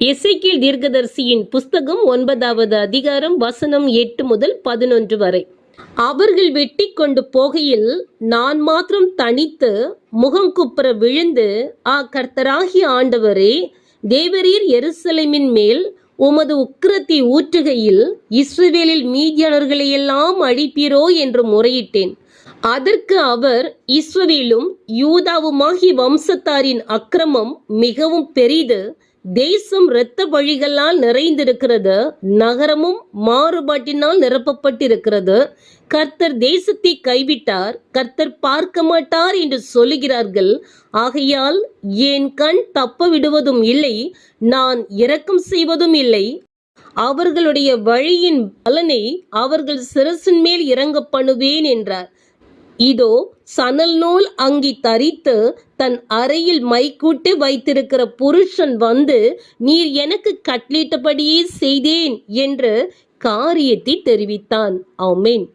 எசேக்கியேல் தீர்க்கதரிசியின் புஸ்தகம் 9வது அதிகாரம் வசனம் 8 முதல் 11 வரை. அவர்கள் வெட்டி கொண்டு போகையில் நான் மாத்திரம் தனித்து முகங்குப்புற விழுந்து, கர்த்தராகிய ஆண்டவரே, தேவரீர் எருசலேமின் மேல் உமது உக்கிரத்தை ஊற்றுகையில் இஸ்ரவேலில் மீதியானவர்களையெல்லாம் அழிப்பீரோ என்று முறையிட்டேன். அதற்கு அவர், இஸ்ரவேலும் யூதாவுமாகிய வம்சத்தாரின் அக்கிரமம் மிகவும் பெரிது, தேசம் இரத்த வழிகளால் நிறைந்திருக்கிறது, நகரமும் மாறுபாட்டினால் நிரப்பப்பட்டிருக்கிறது. கர்த்தர் தேசத்தை கைவிட்டார், கர்த்தர் பார்க்க மாட்டார் என்று சொல்லுகிறார்கள். ஆகையால் என் கண் தப்ப விடுவதும் இல்லை, நான் இரக்கம் செய்வதும் இல்லை. அவர்களுடைய வழியின் பலனை அவர்கள் சிரசின் மேல் இறங்க பண்ணுவேன் என்றார். இதோ, சணல் நூல் அங்கி தரித்து தன் அறையில் மைக்கூட்டு வைத்திருக்கிற புருஷன் வந்து, நீர் எனக்கு கட்டளையிட்டபடியே செய்தேன் என்று காரியத்தை தெரிவித்தான். ஆமென்.